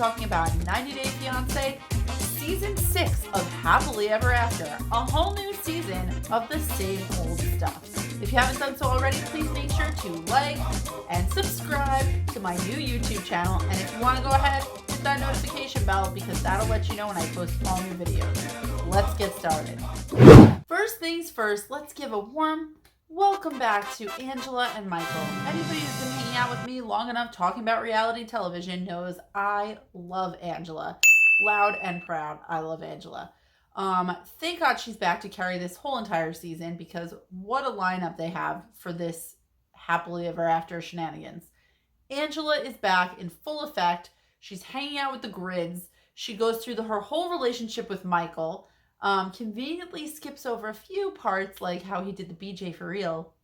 talking about 90 Day Fiancé, Season 6 of Happily Ever After, a whole new season of the same old stuff. If you haven't done so already, please make sure to like and subscribe to my new YouTube channel. And if you want to go ahead, hit that notification bell because that'll let you know when I post all new videos. Let's get started. First things first, let's give a warm welcome back to Angela and Michael. Anybody who's been hanging out with me long enough talking about reality television knows I love Angela. Loud and proud, I love Angela. Thank God she's back to carry this whole entire season because what a lineup they have for this Happily Ever After shenanigans. Angela is back in full effect. She's hanging out with the grids. She goes through her whole relationship with Michael. Conveniently skips over a few parts like how he did the BJ for real.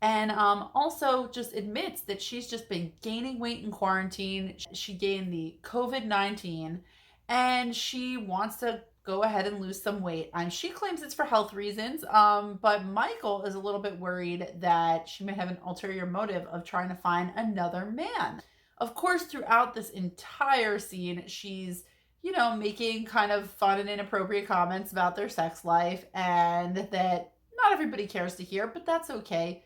And also just admits that she's just been gaining weight in quarantine. She gained the COVID-19 and she wants to go ahead and lose some weight. She claims it's for health reasons, but Michael is a little bit worried that she may have an ulterior motive of trying to find another man. Of course, throughout this entire scene, she's making kind of fun and inappropriate comments about their sex life and that not everybody cares to hear, but that's okay.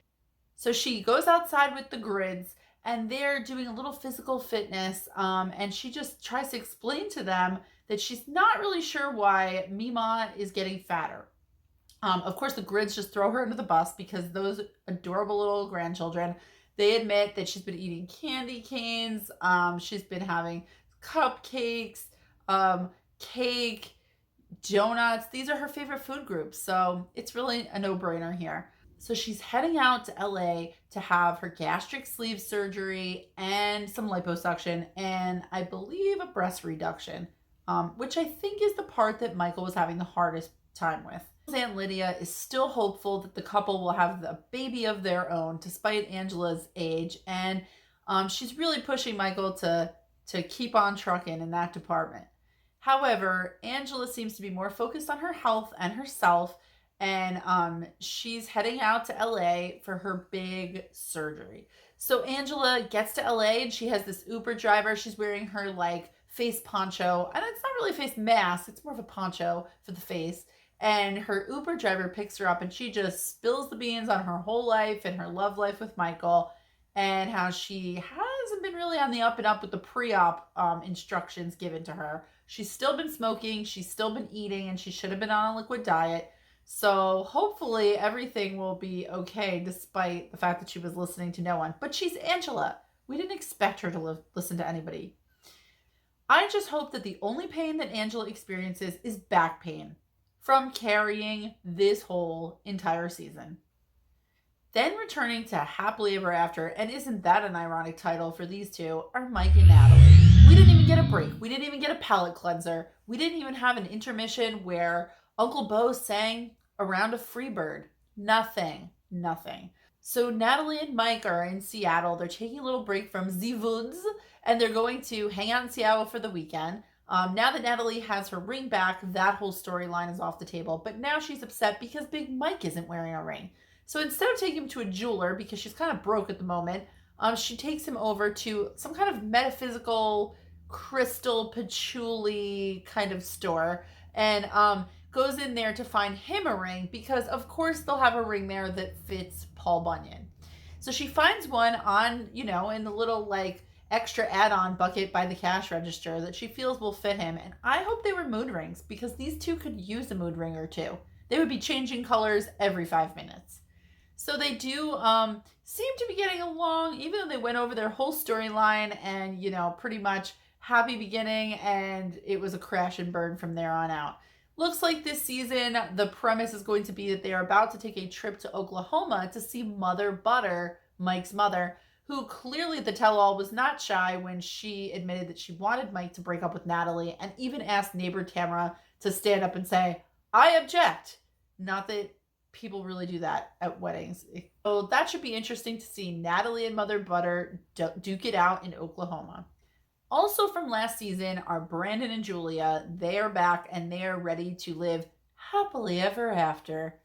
So she goes outside with the grids and they're doing a little physical fitness and she just tries to explain to them that she's not really sure why Mima is getting fatter. Of course, the grids just throw her under the bus because those adorable little grandchildren, they admit that she's been eating candy canes. She's been having cupcakes, cake, donuts. These are her favorite food groups. So it's really a no-brainer here. So she's heading out to LA to have her gastric sleeve surgery and some liposuction and I believe a breast reduction, which I think is the part that Michael was having the hardest time with. Aunt Lydia is still hopeful that the couple will have a baby of their own despite Angela's age. And she's really pushing Michael to keep on trucking in that department. However, Angela seems to be more focused on her health and herself, and she's heading out to LA for her big surgery. So Angela gets to LA and she has this Uber driver. She's wearing her face poncho, and it's not really a face mask, it's more of a poncho for the face. And her Uber driver picks her up and she just spills the beans on her whole life and her love life with Michael and how she hasn't been really on the up and up with the pre-op instructions given to her. She's still been smoking, she's still been eating, and she should have been on a liquid diet. So hopefully everything will be okay despite the fact that she was listening to no one. But she's Angela. We didn't expect her to listen to anybody. I just hope that the only pain that Angela experiences is back pain from carrying this whole entire season. Then returning to Happily Ever After, and isn't that an ironic title for these two, are Mike and Natalie. We didn't even get a break. We didn't even get a palate cleanser. We didn't even have an intermission where Uncle Bo sang Around a Freebird. Nothing. So Natalie and Mike are in Seattle. They're taking a little break from the woods, and they're going to hang out in Seattle for the weekend. Now that Natalie has her ring back, that whole storyline is off the table. But now she's upset because Big Mike isn't wearing a ring. So instead of taking him to a jeweler, because she's kind of broke at the moment, she takes him over to some kind of metaphysical crystal patchouli kind of store and goes in there to find him a ring because, of course, they'll have a ring there that fits Paul Bunyan. So she finds one on, in the little extra add-on bucket by the cash register that she feels will fit him. And I hope they were mood rings because these two could use a mood ring or two. They would be changing colors every 5 minutes. So they do seem to be getting along, even though they went over their whole storyline and, pretty much happy beginning and it was a crash and burn from there on out. Looks like this season, the premise is going to be that they are about to take a trip to Oklahoma to see Mother Butter, Mike's mother, who clearly the tell-all was not shy when she admitted that she wanted Mike to break up with Natalie and even asked neighbor Tamara to stand up and say, I object. Not that people really do that at weddings. So that should be interesting to see Natalie and Mother Butter duke it out in Oklahoma. Also from last season are Brandon and Julia. They are back and they are ready to live happily ever after.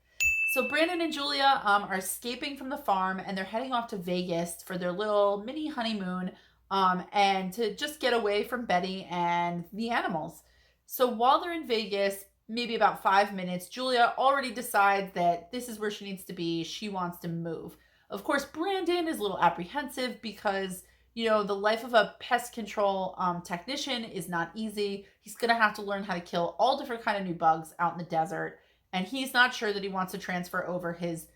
So Brandon and Julia are escaping from the farm and they're heading off to Vegas for their little mini honeymoon and to just get away from Betty and the animals. So while they're in Vegas, maybe about 5 minutes, Julia already decides that this is where she needs to be. She wants to move. Of course, Brandon is a little apprehensive because, the life of a pest control technician is not easy. He's going to have to learn how to kill all different kind of new bugs out in the desert. And he's not sure that he wants to transfer over his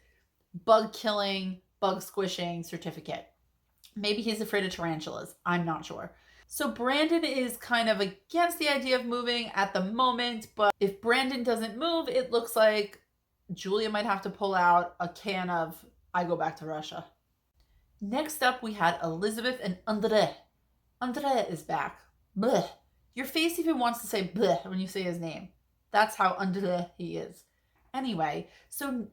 bug killing, bug squishing certificate. Maybe he's afraid of tarantulas. I'm not sure. So Brandon is kind of against the idea of moving at the moment, but if Brandon doesn't move, it looks like Julia might have to pull out a can of I Go Back to Russia. Next up, we had Elizabeth and Andre. Andre is back. Blech. Your face even wants to say blech when you say his name. That's how Andre he is. Anyway, so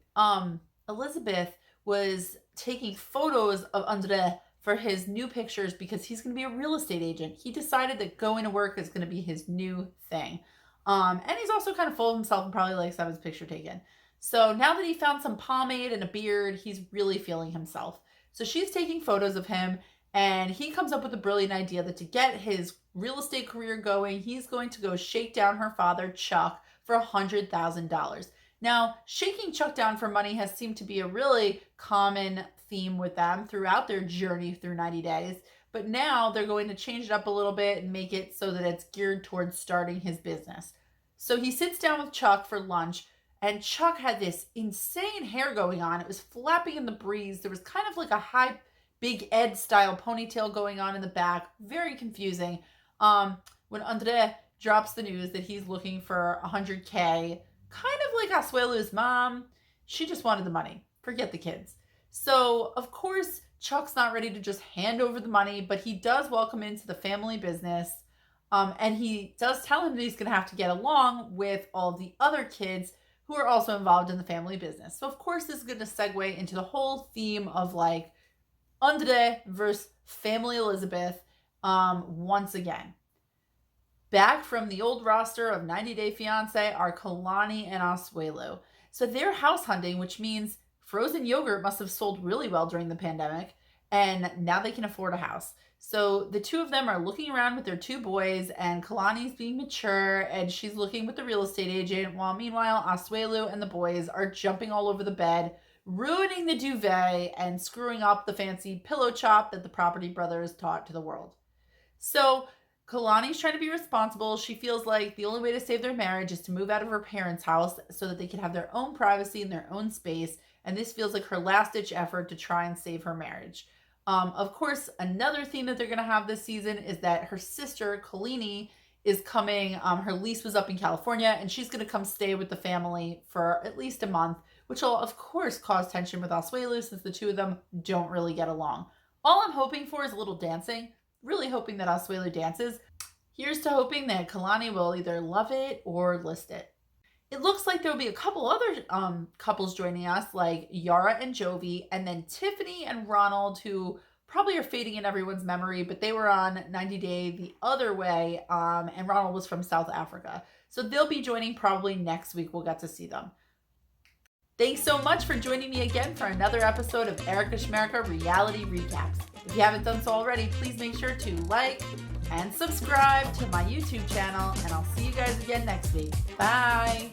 Elizabeth was taking photos of Andre for his new pictures because he's going to be a real estate agent. He decided that going to work is going to be his new thing. And he's also kind of full of himself and probably likes to have his picture taken. So now that he found some pomade and a beard, he's really feeling himself. So she's taking photos of him, and he comes up with a brilliant idea that to get his real estate career going, he's going to go shake down her father, Chuck, for $100,000. Now, shaking Chuck down for money has seemed to be a really common theme with them throughout their journey through 90 days. But now they're going to change it up a little bit and make it so that it's geared towards starting his business. So he sits down with Chuck for lunch, and Chuck had this insane hair going on. It was flapping in the breeze. There was kind of like a high, Big Ed style ponytail going on in the back. Very confusing. When Andre drops the news that he's looking for $100K, kind of like Oswello's mom, she just wanted the money. Forget the kids. So, of course, Chuck's not ready to just hand over the money, but he does welcome into the family business. And he does tell him that he's going to have to get along with all the other kids who are also involved in the family business. So, of course, this is going to segue into the whole theme of like Andre versus Family Elizabeth once again. Back from the old roster of 90 Day Fiancé are Kalani and Oswello. So they're house hunting, which means frozen yogurt must have sold really well during the pandemic, and now they can afford a house. So the two of them are looking around with their two boys, and Kalani's being mature, and she's looking with the real estate agent, while meanwhile Oswello and the boys are jumping all over the bed, ruining the duvet and screwing up the fancy pillow chop that the property brothers taught to the world. So Kalani's trying to be responsible. She feels like the only way to save their marriage is to move out of her parents' house so that they can have their own privacy and their own space. And this feels like her last-ditch effort to try and save her marriage. Of course, another theme that they're going to have this season is that her sister, Kalani, is coming. Her lease was up in California, and she's going to come stay with the family for at least a month, which will, of course, cause tension with Oswello since the two of them don't really get along. All I'm hoping for is a little dancing. Really hoping that Oswello dances. Here's to hoping that Kalani will either love it or list it. It looks like there'll be a couple other couples joining us, like Yara and Jovi, and then Tiffany and Ronald, who probably are fading in everyone's memory, but they were on 90 Day the other way, and Ronald was from South Africa. So they'll be joining probably next week. We'll get to see them. Thanks so much for joining me again for another episode of Erica Schmerica Reality Recaps. If you haven't done so already, please make sure to like and subscribe to my YouTube channel, and I'll see you guys again next week. Bye!